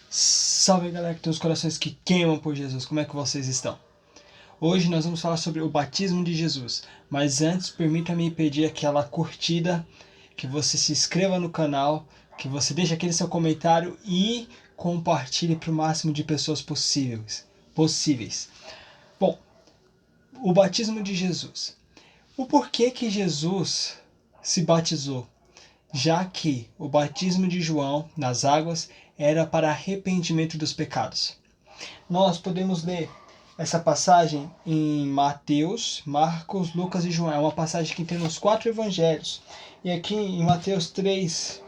Salve galera que tem os corações que queimam por Jesus, como é que vocês estão? Hoje nós vamos falar sobre o batismo de Jesus, mas antes permita-me pedir aquela curtida, que você se inscreva no canal, que você deixe aquele seu comentário e compartilhe para o máximo de pessoas possíveis. Bom, o batismo de Jesus. O porquê que Jesus se batizou? Já que o batismo de João nas águas era para arrependimento dos pecados. Nós podemos ler essa passagem em Mateus, Marcos, Lucas e João. É uma passagem que tem nos 4 evangelhos. E aqui em Mateus 3,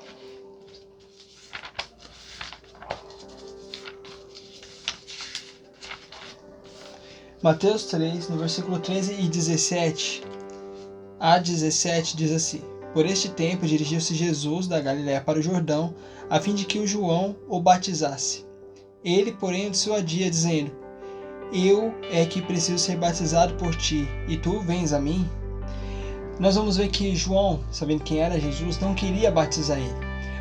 no versículo 13 e 17 a 17 diz assim: Por este tempo dirigiu-se Jesus da Galiléia para o Jordão, a fim de que o João o batizasse. Ele, porém, dissuadia, dizendo: Eu é que preciso ser batizado por ti, e tu vens a mim? Nós vamos ver que João, sabendo quem era Jesus, não queria batizar ele,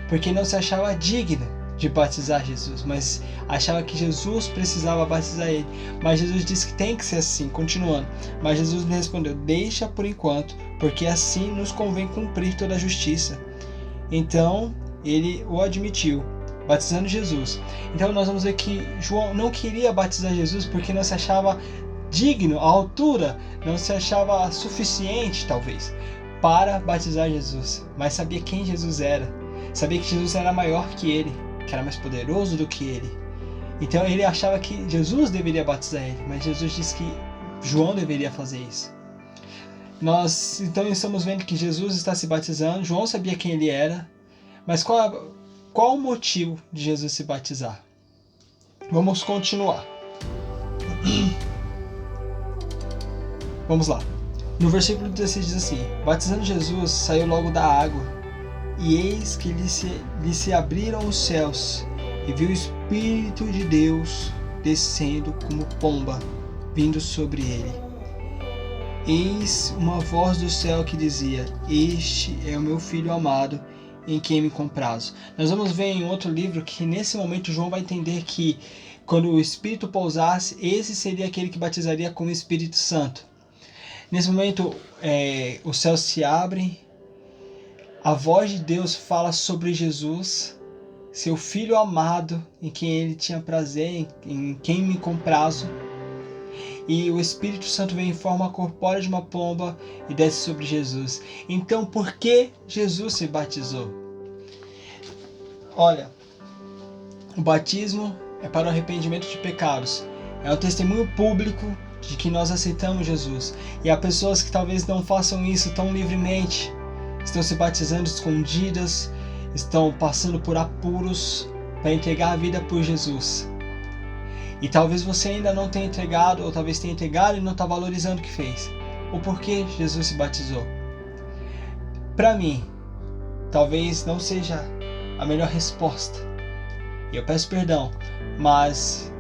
porque não se achava digno de batizar Jesus, mas achava que Jesus precisava batizar ele. Mas Jesus disse que tem que ser assim, continuando. Mas Jesus lhe respondeu: Deixa por enquanto, porque assim nos convém cumprir toda a justiça. Então ele o admitiu, batizando Jesus. Então nós vamos ver que João não queria batizar Jesus porque não se achava digno, à altura, não se achava suficiente, talvez, para batizar Jesus. Mas sabia quem Jesus era. Sabia que Jesus era maior que ele, que era mais poderoso do que ele. Então ele achava que Jesus deveria batizar ele, mas Jesus disse que João deveria fazer isso. Nós então estamos vendo que Jesus está se batizando. João sabia quem ele era, mas qual o motivo de Jesus se batizar? Vamos continuar. Vamos lá. No versículo 16 diz assim: Batizando Jesus, saiu logo da água, e eis que lhe se abriram os céus, e viu o Espírito de Deus descendo como pomba, vindo sobre ele. Eis uma voz do céu que dizia: Este é o meu Filho amado, em quem me comprazo. Nós vamos ver em outro livro que nesse momento João vai entender que quando o Espírito pousasse, esse seria aquele que batizaria com o Espírito Santo. Nesse momento os céus se abrem, a voz de Deus fala sobre Jesus, seu Filho amado, em quem ele tinha prazer, em quem me comprazo. E o Espírito Santo vem em forma corpórea de uma pomba e desce sobre Jesus. Então, por que Jesus se batizou? Olha, o batismo é para o arrependimento de pecados. É um testemunho público de que nós aceitamos Jesus. E há pessoas que talvez não façam isso tão livremente. Estão se batizando escondidas, estão passando por apuros para entregar a vida por Jesus. E talvez você ainda não tenha entregado, ou talvez tenha entregado e não está valorizando o que fez. O porquê Jesus se batizou? Para mim, talvez não seja a melhor resposta. E eu peço perdão, mas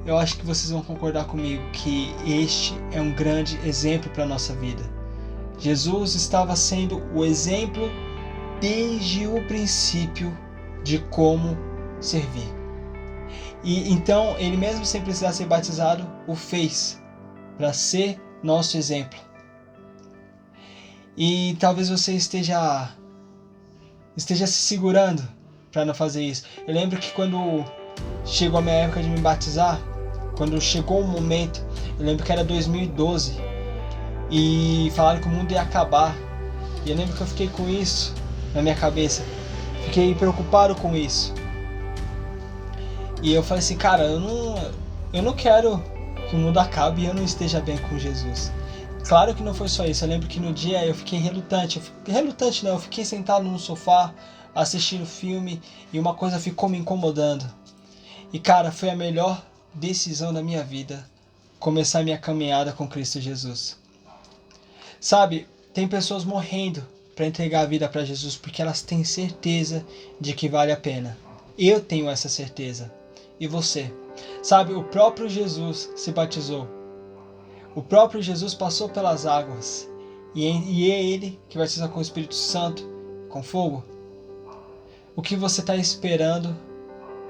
eu acho que vocês vão concordar comigo que este é um grande exemplo para a nossa vida. Jesus estava sendo o exemplo desde o princípio de como servir. E então ele mesmo sem precisar ser batizado o fez para ser nosso exemplo. E talvez você esteja se segurando para não fazer isso. Eu lembro que quando chegou a minha época de me batizar, quando chegou o momento, eu lembro que era 2012 e falaram que o mundo ia acabar. E eu lembro que eu fiquei com isso na minha cabeça, fiquei preocupado com isso. E eu falei assim, cara, eu não quero que o mundo acabe e eu não esteja bem com Jesus. Claro que não foi só isso. Eu lembro que no dia eu fiquei relutante. Eu fiquei sentado no sofá assistindo filme e uma coisa ficou me incomodando. E cara, foi a melhor decisão da minha vida começar a minha caminhada com Cristo Jesus. Sabe, tem pessoas morrendo para entregar a vida para Jesus porque elas têm certeza de que vale a pena. Eu tenho essa certeza. E você? Sabe, o próprio Jesus se batizou. O próprio Jesus passou pelas águas. E é Ele que batiza com o Espírito Santo, com fogo. O que você está esperando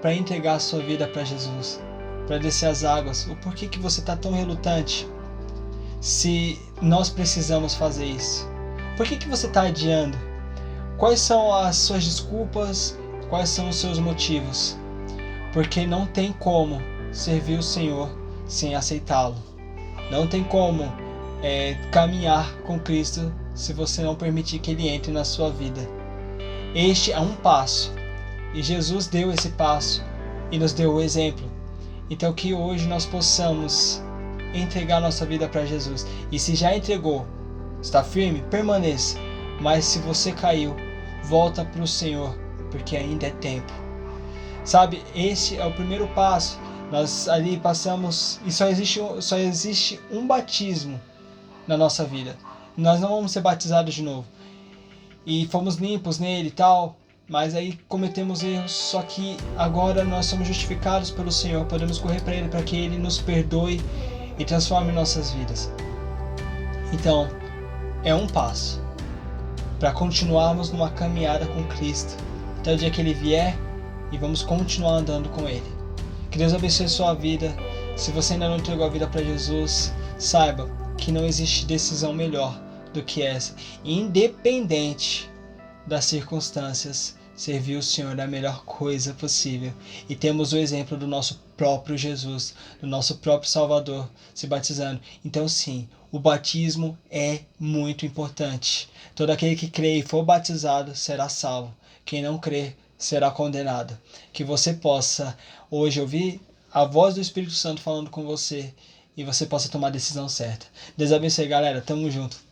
para entregar a sua vida para Jesus, para descer as águas? O porquê que você está tão relutante? Se nós precisamos fazer isso, por que você está adiando? Quais são as suas desculpas? Quais são os seus motivos? Porque não tem como servir o Senhor sem aceitá-lo. Não tem como caminhar com Cristo se você não permitir que Ele entre na sua vida. Este é um passo, e Jesus deu esse passo e nos deu o exemplo. Então que hoje nós possamos entregar nossa vida para Jesus. E se já entregou, está firme, permaneça. Mas se você caiu, volta para o Senhor, porque ainda é tempo. Sabe, esse é o primeiro passo. Nós ali passamos, e só existe um batismo na nossa vida. Nós não vamos ser batizados de novo. E fomos limpos nele e tal, mas aí cometemos erros, só que agora nós somos justificados pelo Senhor, podemos correr para Ele para que Ele nos perdoe e transforme nossas vidas. Então, é um passo para continuarmos numa caminhada com Cristo até o dia que Ele vier, e vamos continuar andando com Ele. Que Deus abençoe a sua vida. Se você ainda não entregou a vida para Jesus, saiba que não existe decisão melhor do que essa. Independente das circunstâncias, servir o Senhor é a melhor coisa possível. E temos o exemplo do nosso próprio Jesus, do nosso próprio Salvador, se batizando. Então sim, o batismo é muito importante. Todo aquele que crê e for batizado será salvo. Quem não crê será condenado. Que você possa hoje ouvir a voz do Espírito Santo falando com você e você possa tomar a decisão certa. Deus abençoe, galera. Tamo junto.